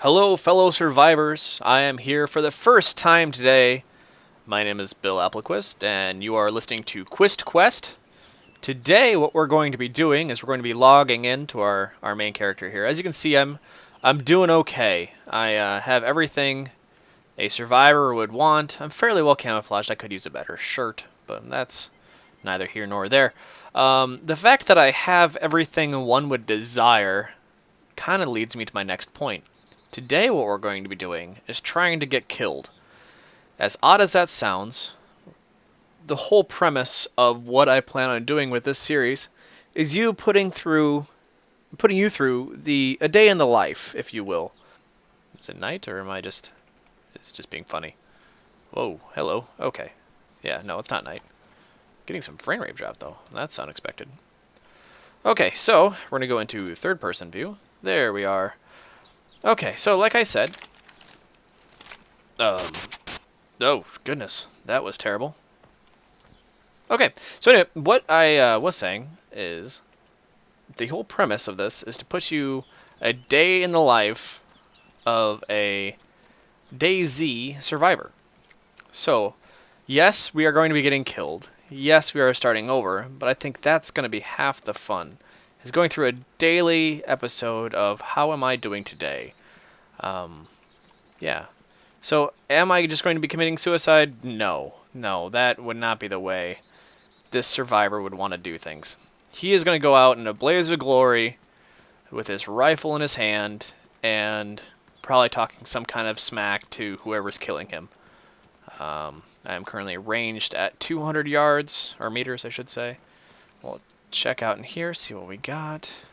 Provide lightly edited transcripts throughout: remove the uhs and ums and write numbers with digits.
Hello, fellow survivors. I am here for the first time today. My name is Bill Applequist, and you are listening to Quist Quest. Today, what we're going to be doing is we're going to be logging into our main character here. As you can see, I'm doing okay. I have everything a survivor would want. I'm fairly well camouflaged. I could use a better shirt, but that's neither here nor there. The fact that I have everything one would desire kind of leads me to my next point. Today what we're going to be doing is trying to get killed. As odd as that sounds, the whole premise of what I plan on doing with this series is putting you through a day in the life, if you will. Is it night or it's just being funny? Whoa, hello. Okay. Yeah, no, it's not night. Getting some frame rate drop though. That's unexpected. Okay, so we're gonna go into third person view. There we are. Okay, so like I said, oh goodness, that was terrible. Okay, so anyway, what I was saying is the whole premise of this is to put you a day in the life of a DayZ survivor. So, yes, we are going to be getting killed. Yes, we are starting over, but I think that's going to be half the fun. Is going through a daily episode of how am I doing today. Yeah. So, am I just going to be committing suicide? No. No, that would not be the way this survivor would want to do things. He is going to go out in a blaze of glory with his rifle in his hand and probably talking some kind of smack to whoever's killing him. I am currently ranged at 200 yards, or meters, I should say. We'll check out in here, see what we got.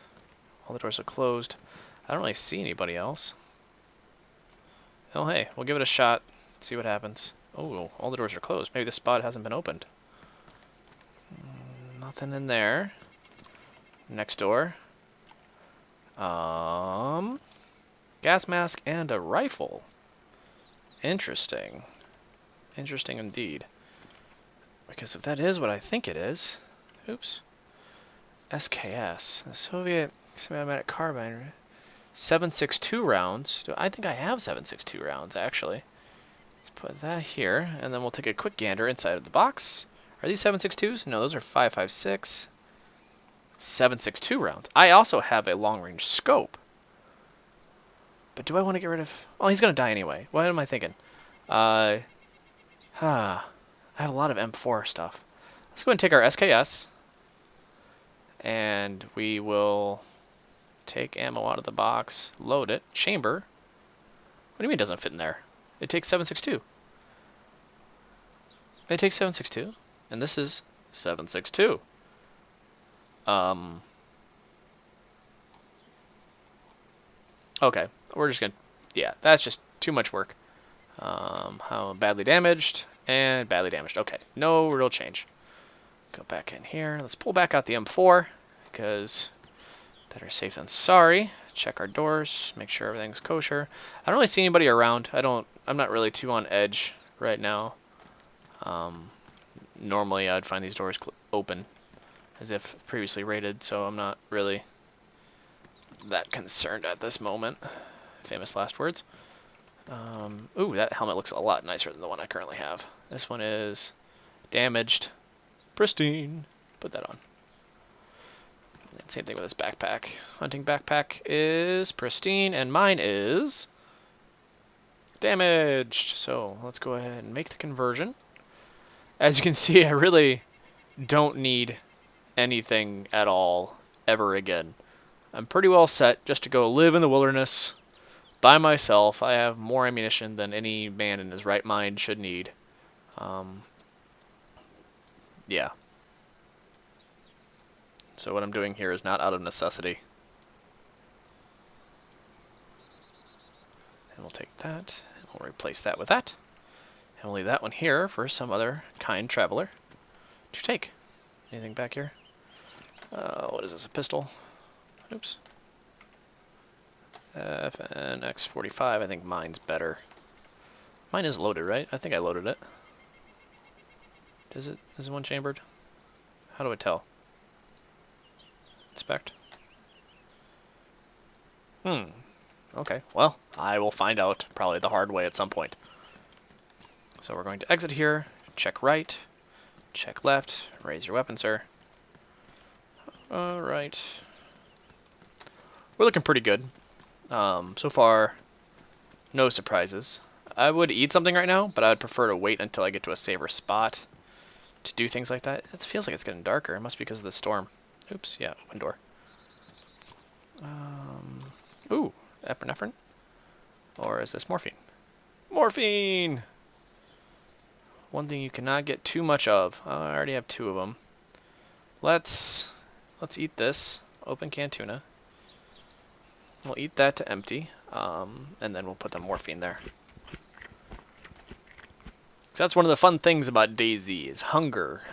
All the doors are closed. I don't really see anybody else. Oh, hey, we'll give it a shot, see what happens. Oh, all the doors are closed. Maybe the spot hasn't been opened. Nothing in there. Next door. Gas mask and a rifle. Interesting. Interesting indeed. Because if that is what I think it is... Oops. SKS. The Soviet Semi-Automatic Carbine. 7.62 rounds. I think I have 7.62 rounds, actually. Let's put that here, and then we'll take a quick gander inside of the box. Are these 7.62s? No, those are 5.56. 7.62 rounds. I also have a long-range scope. But do I want to get rid of... Oh, he's going to die anyway. What am I thinking? I have a lot of M4 stuff. Let's go ahead and take our SKS. And we will take ammo out of the box, load it, chamber. What do you mean it doesn't fit in there? It takes 7.62. It takes 7.62, and this is 7.62. Okay, we're just gonna, yeah, that's just too much work. How badly damaged and badly damaged. Okay, no real change. Go back in here. Let's pull back out the M4 because better safe than sorry. Check our doors, make sure everything's kosher. I don't really see anybody around. I'm not really too on edge right now. Normally I'd find these doors open as if previously raided, so I'm not really that concerned at this moment. Famous last words. Ooh, that helmet looks a lot nicer than the one I currently have. This one is damaged. Pristine. Put that on. And same thing with this backpack. Hunting backpack is pristine, and mine is damaged. So let's go ahead and make the conversion. As you can see, I really don't need anything at all ever again. I'm pretty well set just to go live in the wilderness by myself. I have more ammunition than any man in his right mind should need. Yeah. So what I'm doing here is not out of necessity. And we'll take that, and we'll replace that with that. And we'll leave that one here for some other kind traveler to take. Anything back here? What is this, a pistol? Oops. FNX45, I think mine's better. Mine is loaded, right? I think I loaded it. Is it one chambered? How do I tell? Inspect. Okay, well, I will find out probably the hard way at some point. So we're going to exit here, check right, check left, raise your weapon, sir. Alright. We're looking pretty good. So far, no surprises. I would eat something right now, but I would prefer to wait until I get to a safer spot to do things like that. It feels like it's getting darker. It must be because of the storm. Oops, yeah, open door. Ooh, epinephrine? Or is this morphine? Morphine! One thing you cannot get too much of. I already have 2 of them. Let's eat this. Open can tuna. We'll eat that to empty, and then we'll put the morphine there. So that's one of the fun things about DayZ is hunger,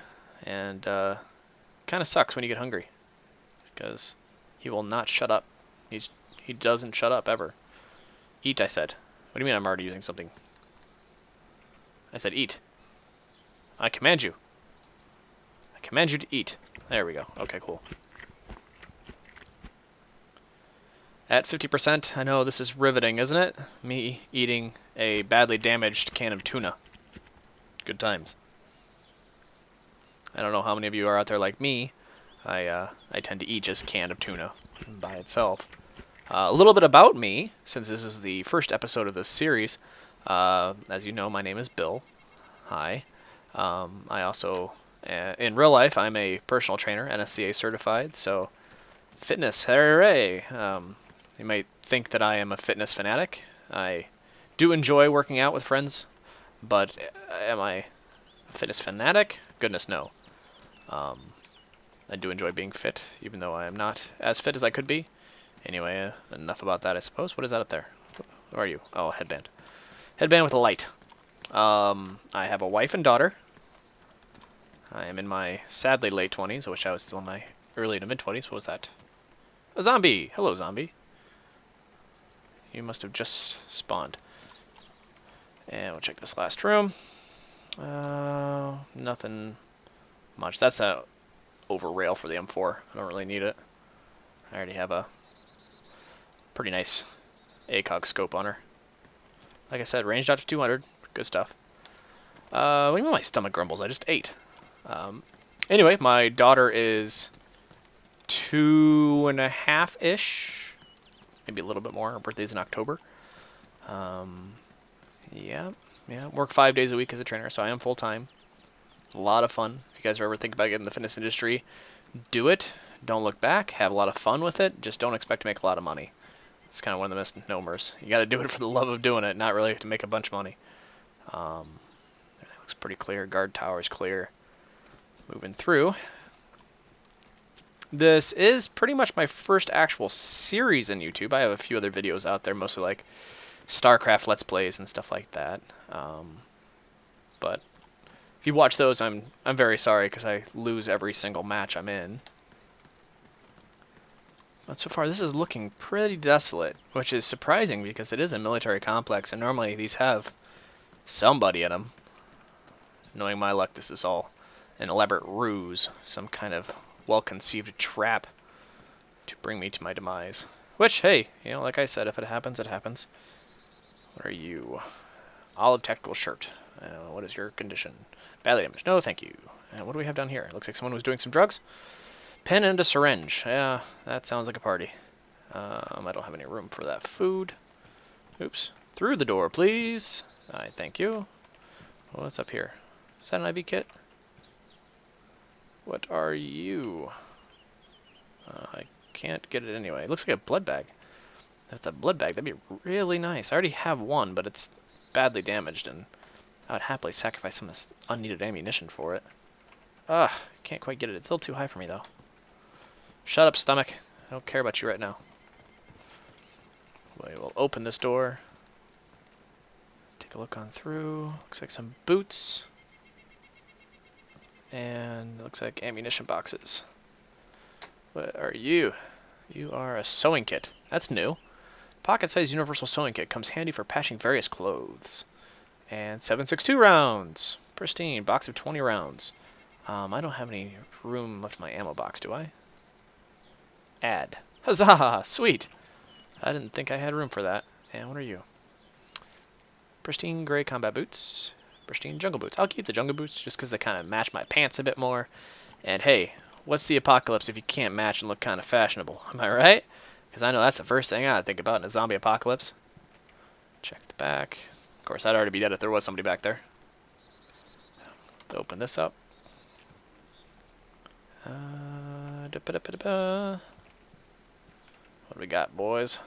and kind of sucks when you get hungry because he will not shut up. He doesn't shut up ever. Eat, I said. What do you mean I'm already using something? I said eat. I command you. I command you to eat. There we go. Okay, cool. At 50%, I know this is riveting, isn't it? Me eating a badly damaged can of tuna. Good times. I don't know how many of you are out there like me. I tend to eat just canned of tuna by itself. A little bit about me, since this is the first episode of this series. As you know, my name is Bill. Hi. I also, in real life, I'm a personal trainer, NSCA certified, so fitness, hooray! You might think that I am a fitness fanatic. I do enjoy working out with friends, but am I a fitness fanatic? Goodness, no. I do enjoy being fit, even though I am not as fit as I could be. Anyway, enough about that, I suppose. What is that up there? Where are you? Oh, headband. Headband with a light. I have a wife and daughter. I am in my sadly late 20s. I wish I was still in my early to mid-20s. What was that? A zombie! Hello, zombie. You must have just spawned. And we'll check this last room. Nothing much. That's a over rail for the M4. I don't really need it. I already have a pretty nice ACOG scope on her. Like I said, ranged out to 200. Good stuff. What do you mean my stomach grumbles? I just ate. Anyway, my daughter is 2.5-ish. Maybe a little bit more. Her birthday's in October. Yeah. Work 5 days a week as a trainer, so I am full-time. A lot of fun. If you guys ever think about getting in the fitness industry, do it. Don't look back. Have a lot of fun with it. Just don't expect to make a lot of money. It's kind of one of the misnomers. You got to do it for the love of doing it, not really to make a bunch of money. Everything looks pretty clear. Guard tower's clear. Moving through. This is pretty much my first actual series in YouTube. I have a few other videos out there, mostly like StarCraft Let's Plays and stuff like that. But if you watch those, I'm very sorry because I lose every single match I'm in. But so far, this is looking pretty desolate, which is surprising because it is a military complex, and normally these have somebody in them. Knowing my luck, this is all an elaborate ruse, some kind of well-conceived trap to bring me to my demise. Which, hey, you know, like I said, if it happens, it happens. What are you? Olive tactical shirt. What is your condition? Badly damaged. No, thank you. And what do we have down here? It looks like someone was doing some drugs. Pen and a syringe. Yeah, that sounds like a party. I don't have any room for that food. Oops. Through the door, please. Thank you. What's up here? Is that an IV kit? What are you? I can't get it anyway. It looks like a blood bag. If it's a blood bag, that'd be really nice. I already have one, but it's badly damaged, and I would happily sacrifice some of this unneeded ammunition for it. Ugh, can't quite get it. It's a little too high for me, though. Shut up, stomach. I don't care about you right now. We will open this door. Take a look on through. Looks like some boots. And it looks like ammunition boxes. What are you? You are a sewing kit. That's new. Pocket-sized universal sewing kit comes handy for patching various clothes. And 7.62 rounds. Pristine. Box of 20 rounds. I don't have any room left in my ammo box, do I? Add. Huzzah! Sweet. I didn't think I had room for that. And what are you? Pristine gray combat boots. Pristine jungle boots. I'll keep the jungle boots just because they kind of match my pants a bit more. And hey, what's the apocalypse if you can't match and look kind of fashionable? Am I right? Because I know that's the first thing I think about in a zombie apocalypse. Check the back. Of course, I'd already be dead if there was somebody back there. Let's open this up. What do we got, boys?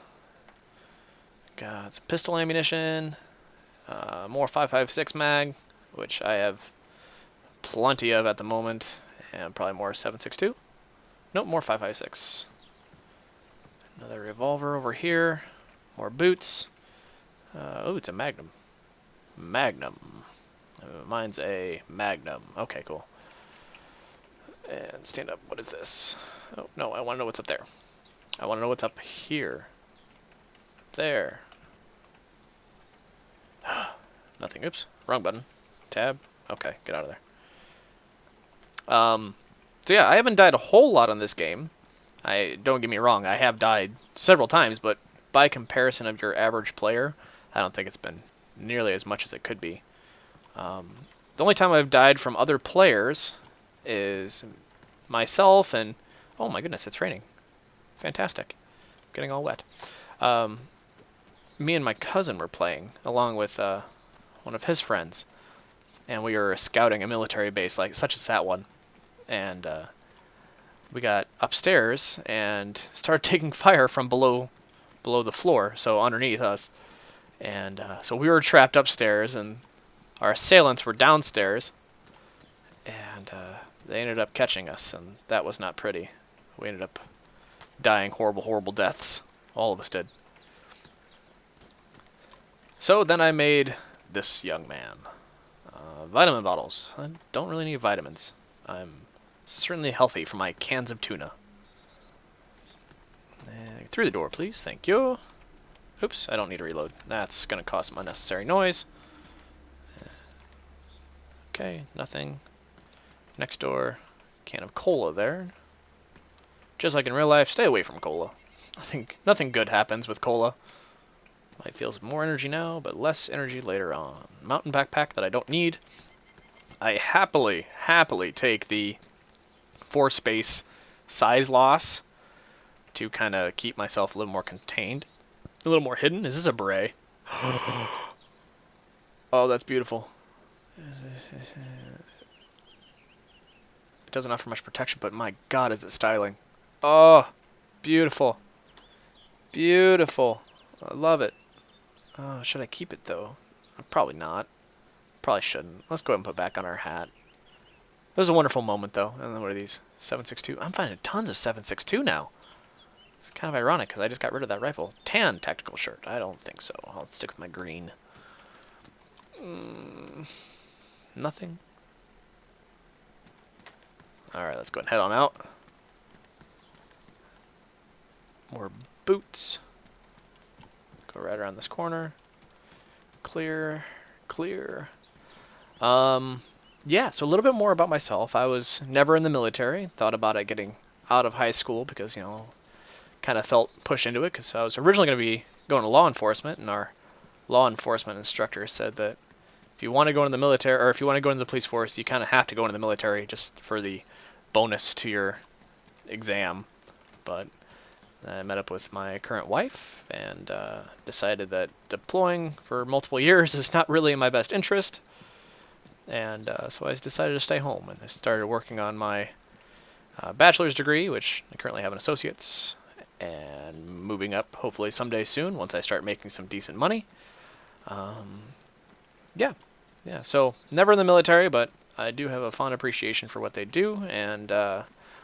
Got some pistol ammunition. More 5.56 mag, which I have plenty of at the moment. And probably more 7.62. Nope, more 5.56. Another revolver over here. More boots. Oh, it's a Magnum. Magnum. Mine's a Magnum. Okay, cool. And stand up. What is this? Oh, no, I want to know what's up there. I want to know what's up here. There. Nothing. Oops. Wrong button. Tab. Okay, get out of there. So yeah, I haven't died a whole lot on this game. Don't get me wrong, I have died several times, but by comparison of your average player, I don't think it's been nearly as much as it could be. The only time I've died from other players is myself and... Oh my goodness, it's raining. Fantastic. I'm getting all wet. Me and my cousin were playing, along with one of his friends. And we were scouting a military base such as that one. And we got upstairs and started taking fire from below the floor, so underneath us. And so we were trapped upstairs, and our assailants were downstairs. And they ended up catching us, and that was not pretty. We ended up dying horrible, horrible deaths. All of us did. So then I made this young man. Vitamin bottles. I don't really need vitamins. I'm certainly healthy from my cans of tuna. Through the door, please. Thank you. Oops, I don't need to reload. That's going to cause some unnecessary noise. Okay, nothing. Next door. Can of cola there. Just like in real life, stay away from cola. Nothing good happens with cola. Might feel some more energy now, but less energy later on. Mountain backpack that I don't need. I happily take the 4-space size loss to kind of keep myself a little more contained. A little more hidden. Is this a beret? Oh, that's beautiful. It doesn't offer much protection, but my god, is it styling. Oh, beautiful. Beautiful. I love it. Oh, should I keep it, though? Probably not. Probably shouldn't. Let's go ahead and put back on our hat. It was a wonderful moment, though. And then what are these? 7.62. I'm finding tons of 7.62 now. It's kind of ironic, because I just got rid of that rifle. Tan tactical shirt. I don't think so. I'll stick with my green. Nothing. Alright, let's go ahead and head on out. More boots. Go right around this corner. Clear. Clear. Yeah, so a little bit more about myself. I was never in the military. Thought about it getting out of high school because, you know, kind of felt pushed into it because I was originally going to be going to law enforcement, and our law enforcement instructor said that if you want to go into the military, or if you want to go into the police force, you kind of have to go into the military just for the bonus to your exam. But I met up with my current wife and decided that deploying for multiple years is not really in my best interest. And so I decided to stay home, and I started working on my bachelor's degree, which I currently have an associate's, and moving up hopefully someday soon once I start making some decent money. Yeah, so never in the military, but I do have a fond appreciation for what they do, and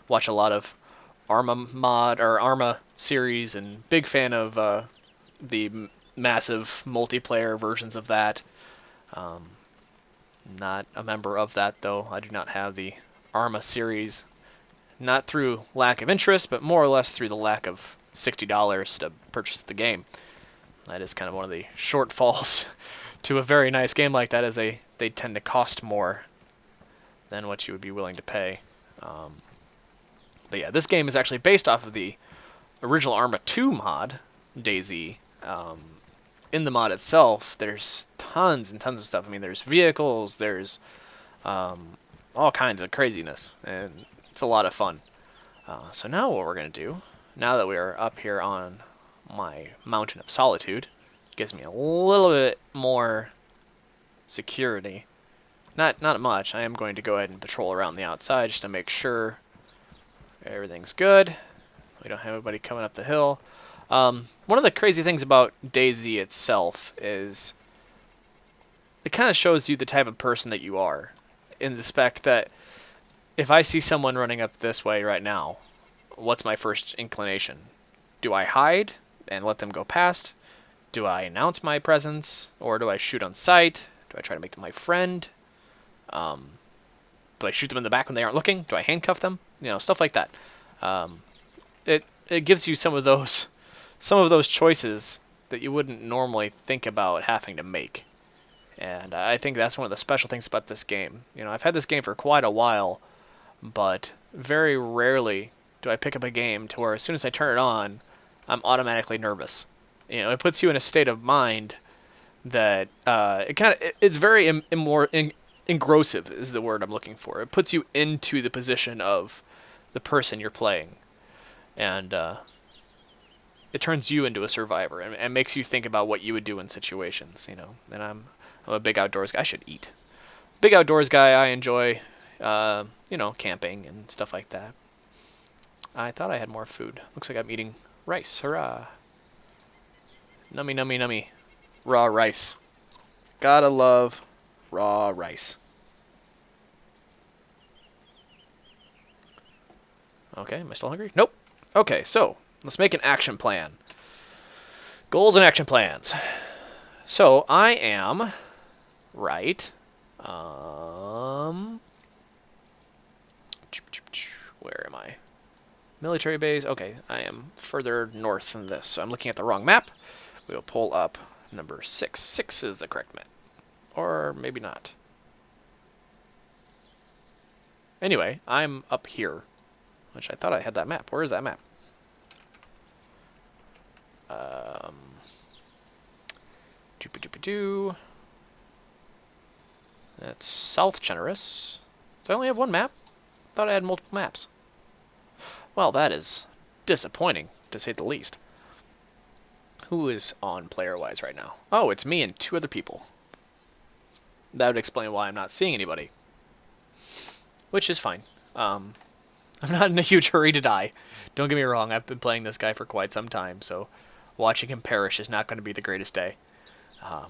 watch a lot of Arma mod or Arma series, and big fan of the massive multiplayer versions of that. Not a member of that, though. I do not have the Arma series, not through lack of interest, but more or less through the lack of $60 to purchase the game. That is kind of one of the shortfalls to a very nice game like that, as they tend to cost more than what you would be willing to pay. But yeah, this game is actually based off of the original Arma 2 mod DayZ. In the mod itself, there's tons and tons of stuff. I mean, there's vehicles, there's all kinds of craziness, and it's a lot of fun. So now what we're going to do, now that we are up here on my Mountain of Solitude, gives me a little bit more security. Not much. I am going to go ahead and patrol around the outside just to make sure everything's good. We don't have anybody coming up the hill. One of the crazy things about DayZ itself is it kind of shows you the type of person that you are, in the fact that if I see someone running up this way right now, what's my first inclination? Do I hide and let them go past? Do I announce my presence? Or do I shoot on sight? Do I try to make them my friend? Do I shoot them in the back when they aren't looking? Do I handcuff them? You know, stuff like that. It gives you some of those choices that you wouldn't normally think about having to make. And I think that's one of the special things about this game. You know, I've had this game for quite a while, but very rarely do I pick up a game to where as soon as I turn it on, I'm automatically nervous. You know, it puts you in a state of mind that it's very engrossive is the word I'm looking for. It puts you into the position of the person you're playing, and it turns you into a survivor and makes you think about what you would do in situations. You know, and I'm a big outdoors guy. I should eat. Big outdoors guy. I enjoy, you know, camping and stuff like that. I thought I had more food. Looks like I'm eating rice. Hurrah! Nummy, nummy, nummy. Raw rice. Gotta love raw rice. Okay, am I still hungry? Nope. Okay, so let's make an action plan. Goals and action plans. So I am right. Where am I? Military base. Okay, I am further north than this, so I'm looking at the wrong map. We will pull up number 6. 6 is the correct map. Or maybe not. Anyway, I'm up here, which I thought I had that map. Where is that map? That's South Generous. Do I only have one map? Thought I had multiple maps. Well, that is disappointing, to say the least. Who is on player-wise right now? Oh, it's me and 2 other people. That would explain why I'm not seeing anybody. Which is fine. I'm not in a huge hurry to die. Don't get me wrong, I've been playing this guy for quite some time, so watching him perish is not going to be the greatest day.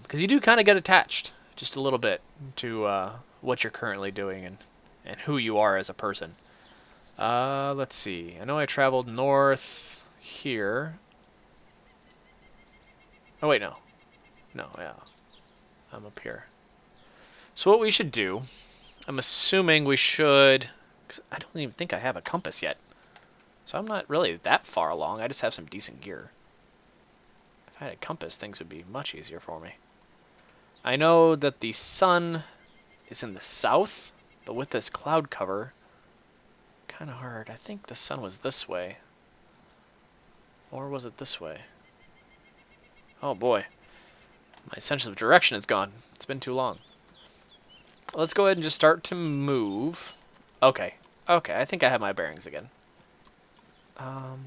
Because you do kind of get attached, just a little bit, to what you're currently doing and who you are as a person. Let's see. I know I traveled north here. Oh, wait, no. No, yeah. I'm up here. So what we should do, I'm assuming we should... 'cause I don't even think I have a compass yet. So I'm not really that far along. I just have some decent gear. If I had a compass, things would be much easier for me. I know that the sun is in the south, but with this cloud cover, kind of hard. I think the sun was this way. Or was it this way? Oh boy. My sense of direction is gone. It's been too long. Let's go ahead and just start to move. Okay. Okay, I think I have my bearings again. There's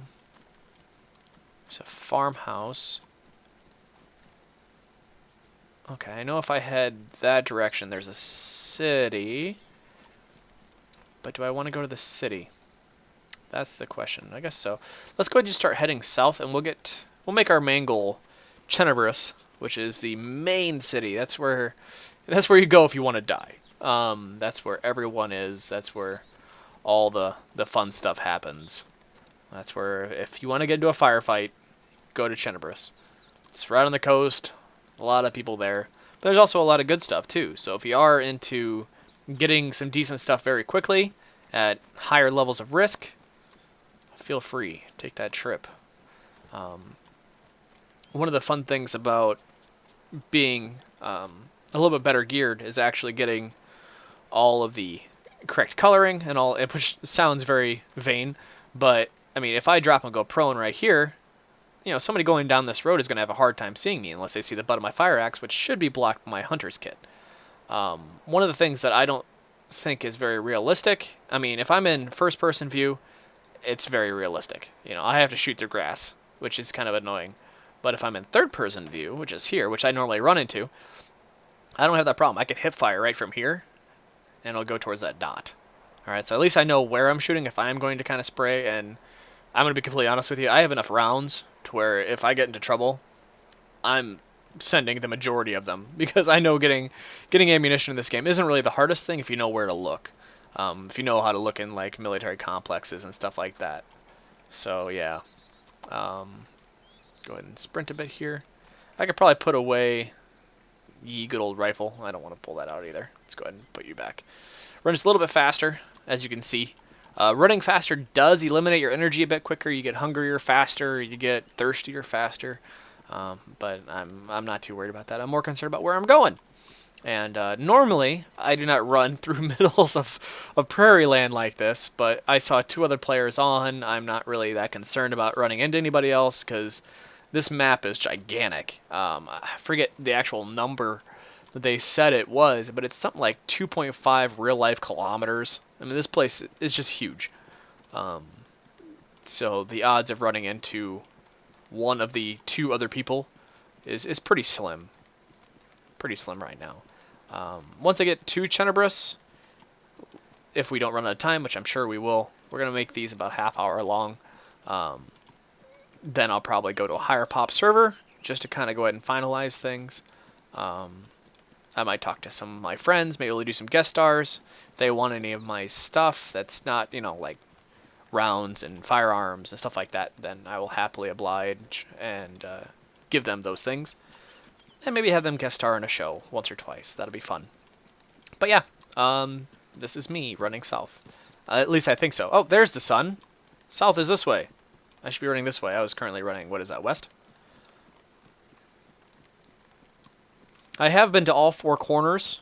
a farmhouse. Okay, I know if I head that direction, there's a city. But do I want to go to the city? That's the question. I guess so. Let's go ahead and just start heading south, and we'll make our main goal Cheneverus, which is the main city. That's where you go if you want to die. That's where everyone is. That's where all the fun stuff happens. That's where, if you want to get into a firefight, go to Cheneverus. It's right on the coast. A lot of people there. But there's also a lot of good stuff, too. So if you are into getting some decent stuff very quickly at higher levels of risk, feel free. Take that trip. One of the fun things about being a little bit better geared is actually getting all of the correct coloring and all, which sounds very vain, but I mean, if I drop and go prone right here, you know, somebody going down this road is going to have a hard time seeing me unless they see the butt of my fire axe, which should be blocked by my hunter's kit. One of the things that I don't think is very realistic, I mean, if I'm in first-person view, it's very realistic. You know, I have to shoot through grass, which is kind of annoying. But if I'm in third-person view, which is here, which I normally run into, I don't have that problem. I can hip fire right from here, and it'll go towards that dot. Alright, so at least I know where I'm shooting if I'm going to kind of spray, and I'm going to be completely honest with you, I have enough rounds to where if I get into trouble, I'm sending the majority of them, because I know getting ammunition in this game isn't really the hardest thing if you know where to look. If you know how to look in like military complexes and stuff like that. So yeah. Go ahead and sprint a bit here. I could probably put away ye good old rifle. I don't want to pull that out either. Let's go ahead and put you back. Run just a little bit faster, as you can see. Running faster does eliminate your energy a bit quicker. You get hungrier faster. You get thirstier faster. But I'm not too worried about that. I'm more concerned about where I'm going. And normally, I do not run through middles of prairie land like this, but I saw 2 other players on. I'm not really that concerned about running into anybody else because this map is gigantic. I forget the actual number that they said it was, but it's something like 2.5 real-life kilometers. I mean, this place is just huge. So the odds of running into one of the 2 other people is pretty slim. Pretty slim right now. Once I get to Chenabris, if we don't run out of time, which I'm sure we will, we're going to make these about half-hour long. Then I'll probably go to a higher pop server just to kind of go ahead and finalize things. I might talk to some of my friends, maybe we'll do some guest stars. If they want any of my stuff that's not, you know, like rounds and firearms and stuff like that, then I will happily oblige and give them those things. And maybe have them guest star in a show once or twice. That'll be fun. But yeah, this is me running south. At least I think so. Oh, there's the sun. South is this way. I should be running this way. I was currently running, what is that, west? I have been to all 4 corners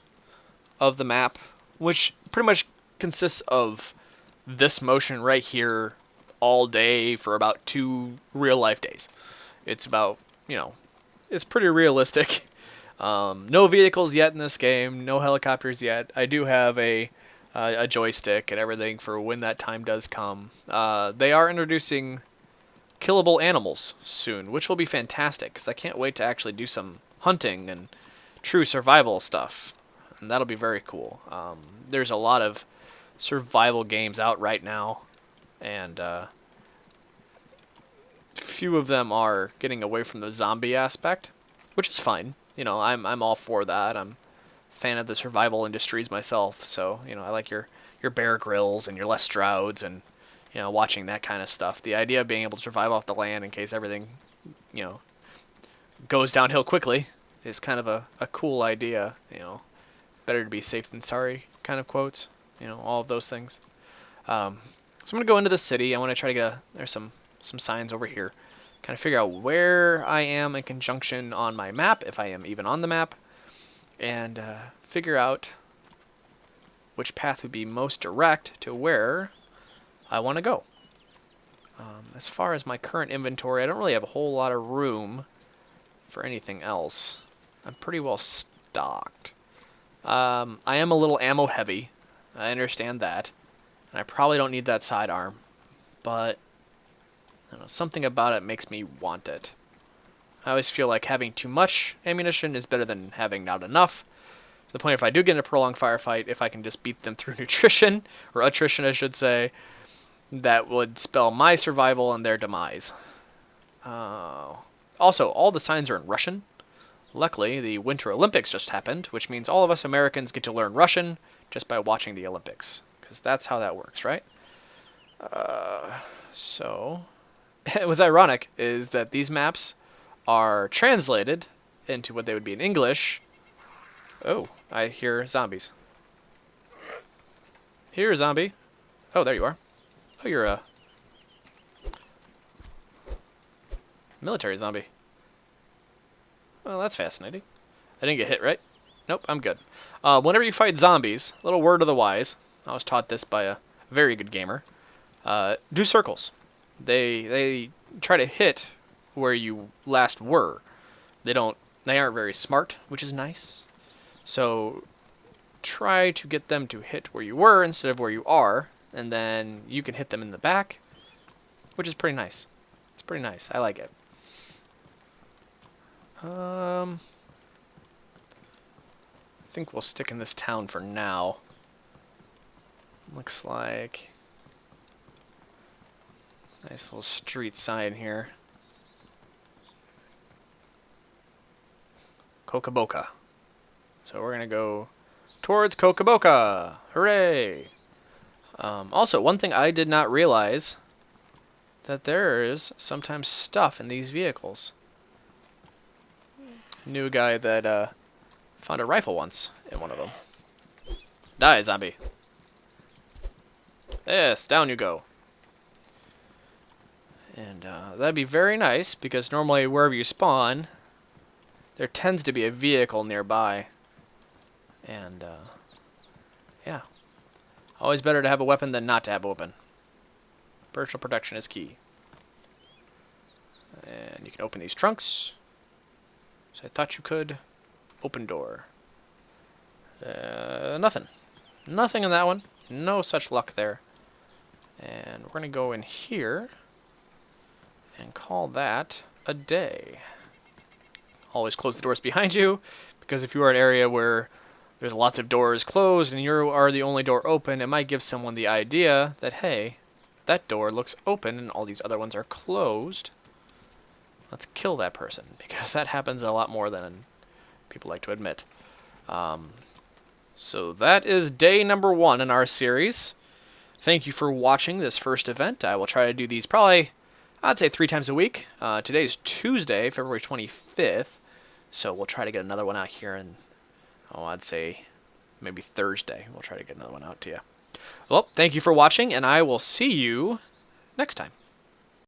of the map, which pretty much consists of this motion right here all day for about 2 real-life days. It's about, you know, it's pretty realistic. No vehicles yet in this game, no helicopters yet. I do have a joystick and everything for when that time does come. They are introducing killable animals soon, which will be fantastic, because I can't wait to actually do some hunting and true survival stuff. And that'll be very cool. There's a lot of survival games out right now, and few of them are getting away from the zombie aspect, which is fine. You know, I'm all for that. I'm a fan of the survival industries myself, so you know, I like your Bear Grylls and your Les Strouds and, you know, watching that kind of stuff. The idea of being able to survive off the land in case everything, you know, goes downhill quickly is kind of a cool idea. You know, better to be safe than sorry kind of quotes. You know, all of those things. So I'm gonna go into the city. I want to try to get there's some signs over here. Kind of figure out where I am in conjunction on my map, if I am even on the map, and figure out which path would be most direct to where I want to go. As far as my current inventory, I don't really have a whole lot of room for anything else. I'm pretty well stocked. I am a little ammo heavy. I understand that. And I probably don't need that sidearm, but I don't know, something about it makes me want it. I always feel like having too much ammunition is better than having not enough. To the point if I do get in a prolonged firefight, if I can just beat them through nutrition, or attrition I should say, that would spell my survival and their demise. Also, all the signs are in Russian. Luckily, the Winter Olympics just happened, which means all of us Americans get to learn Russian just by watching the Olympics. Because that's how that works, right? So, what's ironic is that these maps are translated into what they would be in English. Oh, I hear zombies. Here, zombie. Oh, there you are. Oh, you're a military zombie. Well, that's fascinating. I didn't get hit, right? Nope, I'm good. Whenever you fight zombies, little word of the wise, I was taught this by a very good gamer, do circles. They try to hit where you last were. They aren't very smart, which is nice. So try to get them to hit where you were instead of where you are, and then you can hit them in the back, which is pretty nice. It's pretty nice. I like it. I think we'll stick in this town for now. Looks like nice little street sign here. Kokaboka. So we're gonna go towards Kokaboka. Hooray! Also, one thing I did not realize, that there is sometimes stuff in these vehicles. Knew a guy that found a rifle once in one of them. Die, zombie. Yes, down you go. And that'd be very nice, because normally wherever you spawn, there tends to be a vehicle nearby. And, yeah. Always better to have a weapon than not to have a weapon. Personal protection is key. And you can open these trunks. So I thought you could. Open door. Nothing. Nothing in that one. No such luck there. And we're going to go in here and call that a day. Always close the doors behind you, because if you are in an area where there's lots of doors closed and you are the only door open, it might give someone the idea that, hey, that door looks open and all these other ones are closed. Let's kill that person, because that happens a lot more than people like to admit. So that is day number 1 in our series. Thank you for watching this first event. I will try to do these probably, I'd say 3 times a week. Today's Tuesday, February 25th, so we'll try to get another one out here, and I'd say maybe Thursday. We'll try to get another one out to you. Well, thank you for watching, and I will see you next time.